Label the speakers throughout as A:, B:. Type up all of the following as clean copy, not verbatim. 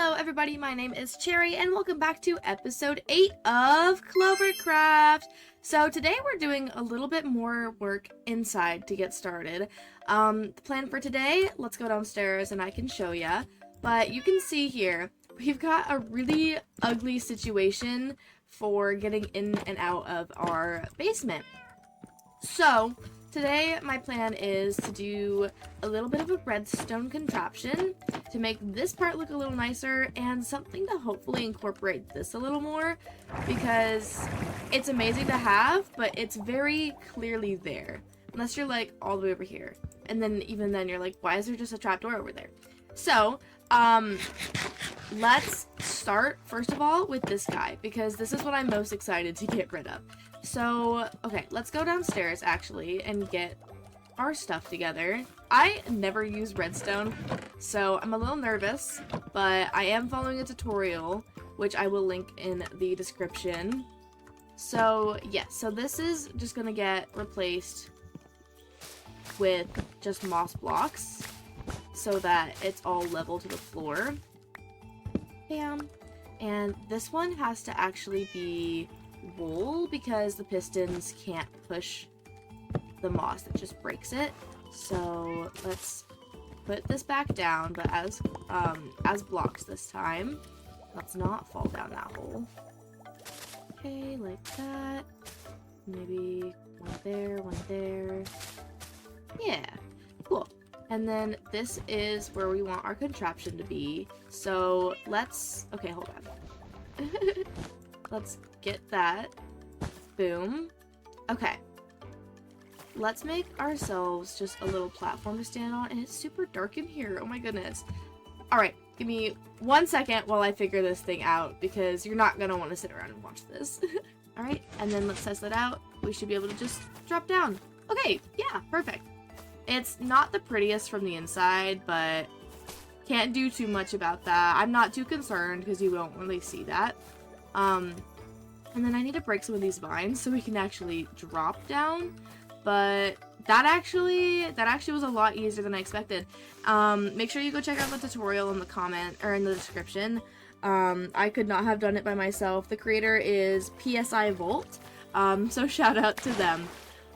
A: Hello everybody, my name is Cherry and welcome back to episode 8 of CloverCraft. So today we're doing a little bit more work inside to get started. The plan for today, let's go downstairs and I can show ya. But you can see here, we've got a really ugly situation for getting in and out of our basement. So today my plan is to do a little bit of a redstone contraption to make this part look a little nicer and something to hopefully incorporate this a little more because it's amazing to have, but it's very clearly there. Unless you're like all the way over here. And then even then you're like, why is there just a trapdoor over there? So, let's start first of all with this guy because this is what I'm most excited to get rid of. So, okay, let's go downstairs actually and get our stuff together. I never use redstone, so I'm a little nervous, but I am following a tutorial, which I will link in the description. So, yeah, so this is just gonna get replaced with just moss blocks so that it's all level to the floor. Bam. And this one has to actually be wool because the pistons can't push the moss, it just breaks it. So let's put this back down, but as blocks this time. Let's not fall down that hole. Okay, like that. Maybe one there. Yeah, cool. And then this is where we want our contraption to be. So let's, okay, hold on. Let's get that. Boom. Okay. Let's make ourselves just a little platform to stand on, and it's super dark in here. Oh my goodness. Alright, give me 1 second while I figure this thing out, because you're not gonna want to sit around and watch this. Alright, and then let's test it out. We should be able to just drop down. Okay, yeah, perfect. It's not the prettiest from the inside, but can't do too much about that. I'm not too concerned, because you won't really see that. And then I need to break some of these vines so we can actually drop down. But that actually was a lot easier than I expected. Make sure you go check out the tutorial in the comment or in the description. I could not have done it by myself. The creator is PSI Volt. So shout out to them.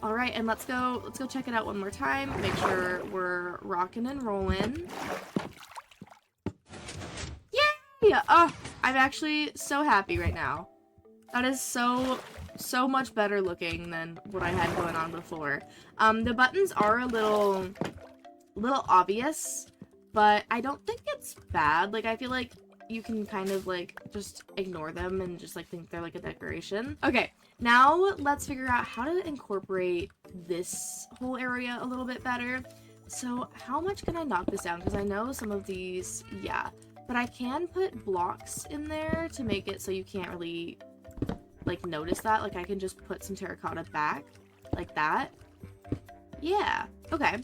A: All right, and let's go check it out one more time. Make sure we're rocking and rolling. Yay! Oh, I'm actually so happy right now. That is so much better looking than what I had going on before. The buttons are a little obvious, but I don't think it's bad. Like, I feel like you can kind of like just ignore them and just like think they're like a decoration. Okay, now let's figure out how to incorporate this whole area a little bit better. So how much can I knock this down? Because I know some of these, yeah, but I can put blocks in there to make it so you can't really like notice that. Like I can just put some terracotta back like that. Yeah, okay.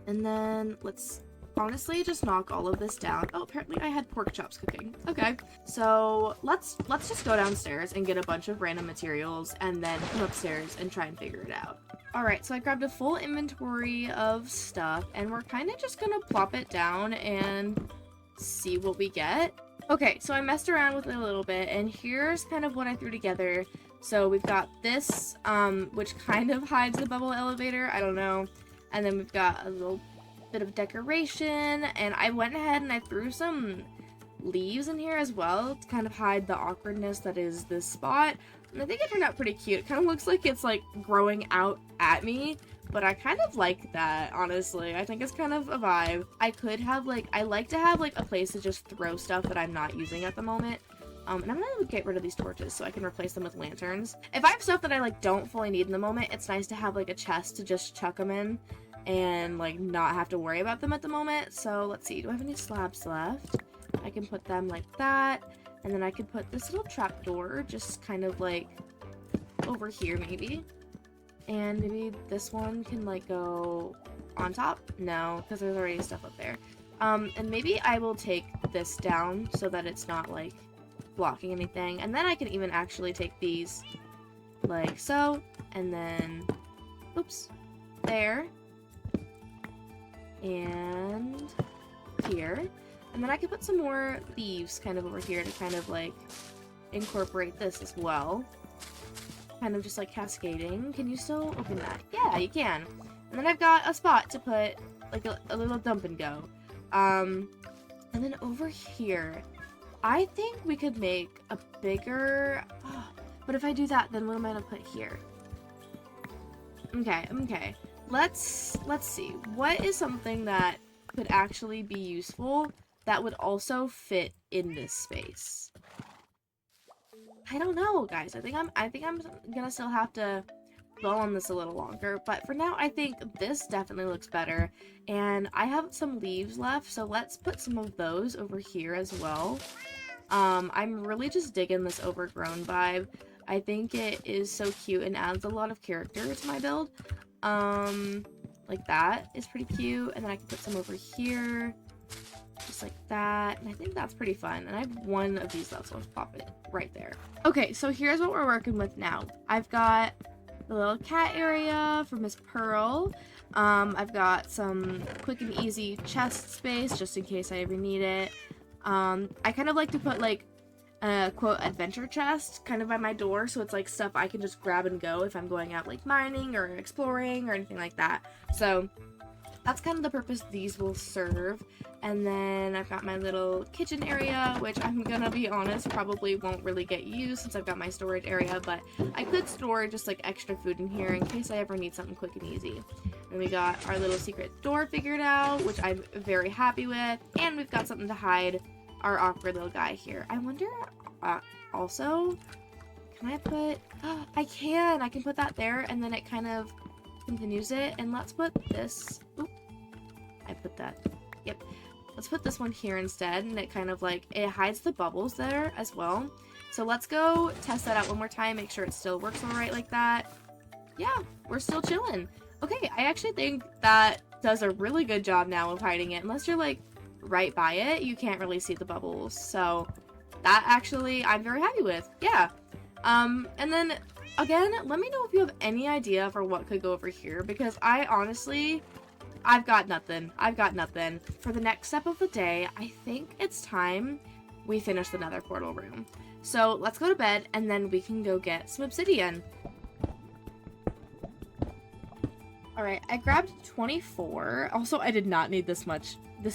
A: And then let's honestly just knock all of this down. Oh, apparently I had pork chops cooking. Okay, so let's just go downstairs and get a bunch of random materials and then come upstairs and try and figure it out. Alright, so I grabbed a full inventory of stuff and we're kind of just gonna plop it down and see what we get. Okay, so I messed around with it a little bit, and here's kind of what I threw together. So we've got this, which kind of hides the bubble elevator, I don't know. And then we've got a little bit of decoration, and I went ahead and I threw some leaves in here as well to kind of hide the awkwardness that is this spot. And I think it turned out pretty cute. It kind of looks like it's like growing out at me, but I kind of like that, honestly. I think it's kind of a vibe. I could have like, I like to have like a place to just throw stuff that I'm not using at the moment. And I'm gonna get rid of these torches so I can replace them with lanterns. If I have stuff that I like don't fully need in the moment, it's nice to have like a chest to just chuck them in and like not have to worry about them at the moment. So let's see, do I have any slabs left? I can put them like that. And then I could put this little trapdoor just kind of like over here maybe. And maybe this one can like go on top? No, because there's already stuff up there. And maybe I will take this down so that it's not like blocking anything. And then I can even actually take these like so. And then, oops, there. And here. And then I could put some more leaves kind of over here to kind of like incorporate this as well. Kind of just like cascading. Can you still open that? Yeah, you can. And then I've got a spot to put like a little dump and go. And then over here, I think we could make a bigger, but if I do that, then what am I gonna put here? Okay. Let's see. What is something that could actually be useful that would also fit in this space? I don't know, guys. I think I'm gonna still have to dwell on this a little longer, but for now I think this definitely looks better. And I have some leaves left, so let's put some of those over here as well. I'm really just digging this overgrown vibe. I think it is so cute and adds a lot of character to my build. Like that is pretty cute, and then I can put some over here, just like that, and I think that's pretty fun. And I have one of these left, so I'll just pop it right there. Okay, so here's what we're working with now. I've got the little cat area for Miss Pearl. I've got some quick and easy chest space just in case I ever need it. I kind of like to put like a quote adventure chest kind of by my door, so it's like stuff I can just grab and go if I'm going out like mining or exploring or anything like that. So that's kind of the purpose these will serve. And then I've got my little kitchen area, which I'm gonna be honest, probably won't really get used since I've got my storage area, but I could store just like extra food in here in case I ever need something quick and easy. And we got our little secret door figured out, which I'm very happy with, and we've got something to hide our awkward little guy here. I wonder, also, can I put, I can put that there, and then it kind of continues it, and let's put this, oop, I put that, yep, let's put this one here instead, and it kind of like, it hides the bubbles there as well. So let's go test that out one more time, make sure it still works all right like that. Yeah, we're still chilling. Okay, I actually think that does a really good job now of hiding it, unless you're like right by it, you can't really see the bubbles. So that actually I'm very happy with. Yeah. And then again, let me know if you have any idea for what could go over here, because I honestly, I've got nothing. For the next step of the day, I think it's time we finish the nether portal room. So let's go to bed and then we can go get some obsidian. Alright, I grabbed 24. Also, I did not need this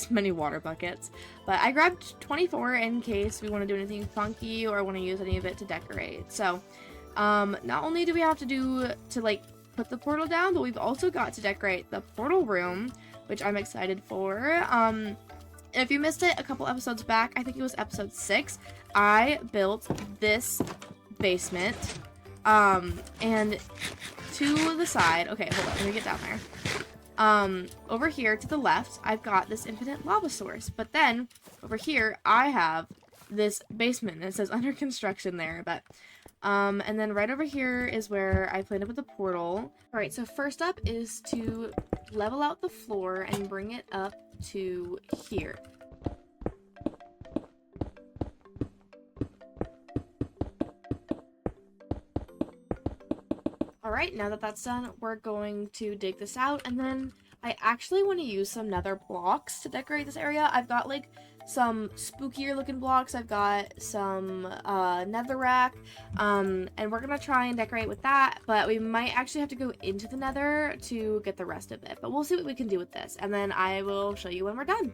A: many water buckets, but I grabbed 24 in case we want to do anything funky or want to use any of it to decorate. So, not only do we have to like put the portal down, but we've also got to decorate the portal room, which I'm excited for. If you missed it a couple episodes back, I think it was episode 6, I built this basement, and to the side, okay, hold on, let me get down there. Over here to the left, I've got this infinite lava source, but then over here, I have this basement, and it says under construction there, but, and then right over here is where I plan to put the portal. Alright, so first up is to level out the floor and bring it up to here. Alright, now that that's done, we're going to dig this out, and then I actually want to use some nether blocks to decorate this area. I've got like some spookier looking blocks, I've got some netherrack, and we're gonna try and decorate with that, but we might actually have to go into the nether to get the rest of it, but we'll see what we can do with this, and then I will show you when we're done.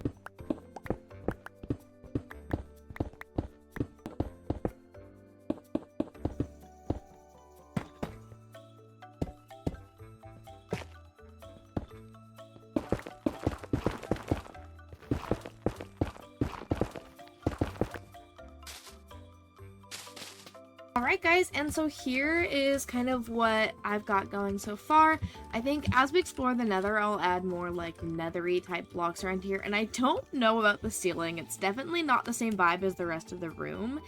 A: Alright guys, and so here is kind of what I've got going so far. I think as we explore the nether, I'll add more like nethery type blocks around here, and I don't know about the ceiling. It's definitely not the same vibe as the rest of the room,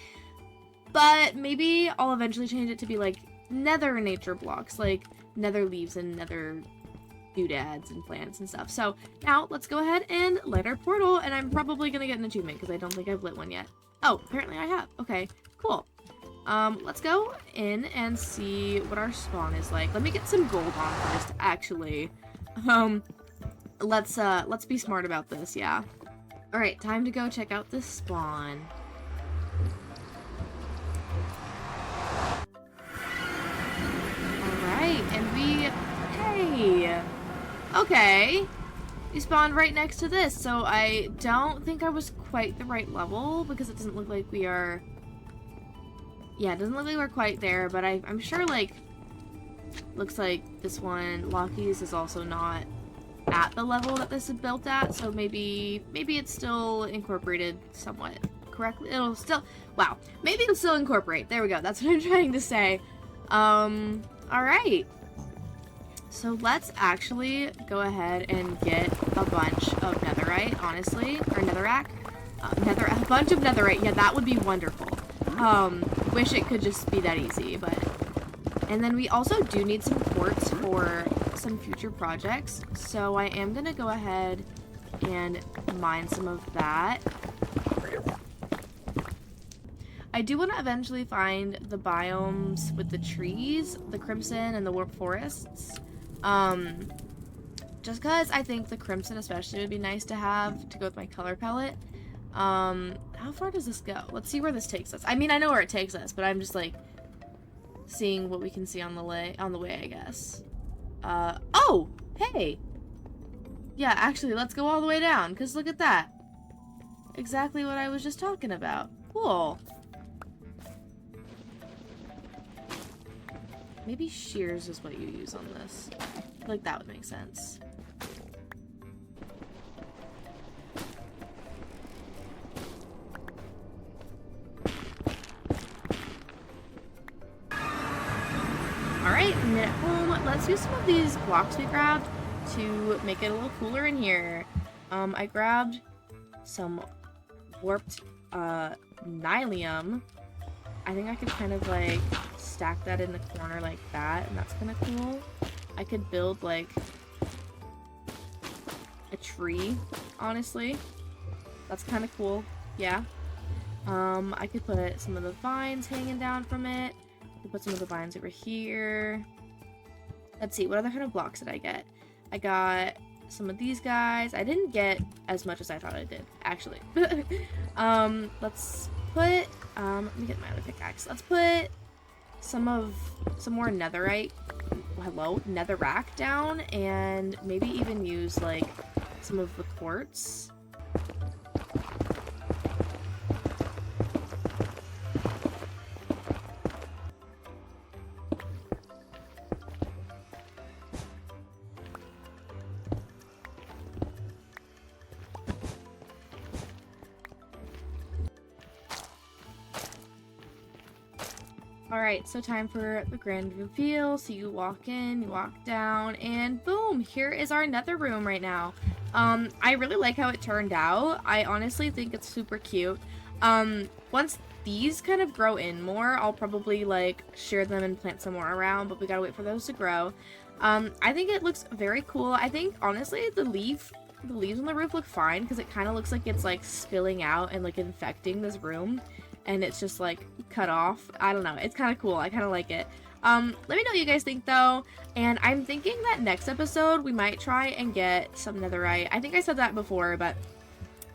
A: but maybe I'll eventually change it to be like nether nature blocks, like nether leaves and nether doodads and plants and stuff. So now let's go ahead and light our portal, and I'm probably gonna get an achievement because I don't think I've lit one yet. Oh, apparently I have. Okay, cool. Let's go in and see what our spawn is like. Let me get some gold on first, actually. Let's be smart about this, yeah. Alright, time to go check out this spawn. Alright, and hey! Okay. We spawned right next to this, so I don't think I was quite the right level, because it doesn't look like we are... Yeah, it doesn't look like we're quite there, but I'm sure, like... Looks like this one, Lockie's, is also not at the level that this is built at, so maybe it's still incorporated somewhat correctly. It'll still... Wow. Maybe it'll still incorporate. There we go. That's what I'm trying to say. Alright. So let's actually go ahead and get a bunch of netherite, honestly. Or netherrack. A bunch of netherite. Yeah, that would be wonderful. Wish it could just be that easy, but... And then we also do need some quartz for some future projects. So I am going to go ahead and mine some of that. I do want to eventually find the biomes with the trees, the crimson and the warp forests. Just because I think the crimson especially would be nice to have to go with my color palette. How far does this go? Let's see where this takes us. I mean, I know where it takes us, but I'm just like seeing what we can see on the way, I guess. Oh, hey. Yeah, actually, let's go all the way down, because look at that. Exactly what I was just talking about. Cool. Maybe shears is what you use on this. I feel like that would make sense. Alright, we made it home. Let's use some of these blocks we grabbed to make it a little cooler in here. I grabbed some warped nylium. I think I could kind of like stack that in the corner like that, and that's kind of cool. I could build like a tree, honestly. That's kind of cool, yeah. I could put some of the vines hanging down from it. I could put some of the vines over here. Let's see, what other kind of blocks did I get? I got some of these guys. I didn't get as much as I thought I did, actually. Let's put, let me get my other pickaxe. Let's put some more netherite, netherrack down, and maybe even use, like, some of the quartz. Alright, so time for the grand reveal. So you walk in, you walk down, and boom! Here is our nether room right now. I really like how it turned out. I honestly think it's super cute. Once these kind of grow in more, I'll probably, like, share them and plant some more around, but we gotta wait for those to grow. I think it looks very cool. I think, honestly, the leaves on the roof look fine, because it kind of looks like it's, like, spilling out and, like, infecting this room. And it's just like cut off. I don't know. It's kind of cool. I kind of like it. Let me know what you guys think though. And I'm thinking that next episode we might try and get some netherite. I think I said that before, but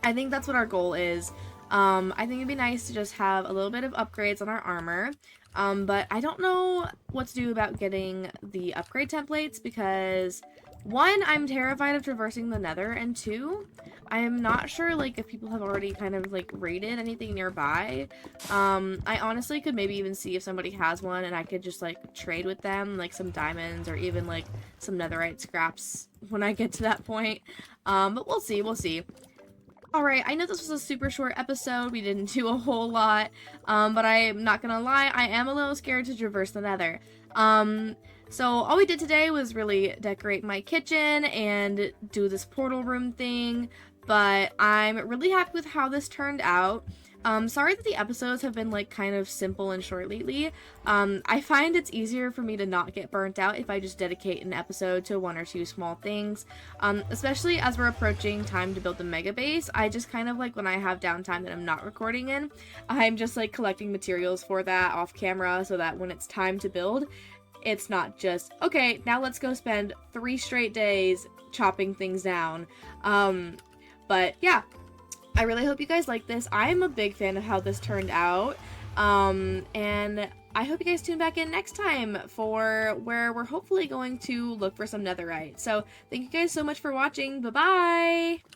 A: I think that's what our goal is. I think it'd be nice to just have a little bit of upgrades on our armor. But I don't know what to do about getting the upgrade templates because 1, I'm terrified of traversing the nether, and 2, I'm not sure, like, if people have already kind of, like, raided anything nearby. I honestly could maybe even see if somebody has one, and I could just, like, trade with them, like, some diamonds, or even, like, some netherite scraps when I get to that point. But we'll see, we'll see. Alright, I know this was a super short episode, we didn't do a whole lot, but I'm not gonna lie, I am a little scared to traverse the nether. So all we did today was really decorate my kitchen and do this portal room thing, but I'm really happy with how this turned out. Sorry that the episodes have been like kind of simple and short lately. I find it's easier for me to not get burnt out if I just dedicate an episode to 1 or 2 small things, especially as we're approaching time to build the mega base. I just kind of like when I have downtime that I'm not recording in, I'm just like collecting materials for that off camera so that when it's time to build, it's not just, okay, now let's go spend 3 straight days chopping things down. But yeah, I really hope you guys like this. I am a big fan of how this turned out. And I hope you guys tune back in next time for where we're hopefully going to look for some netherite. So thank you guys so much for watching. Bye-bye!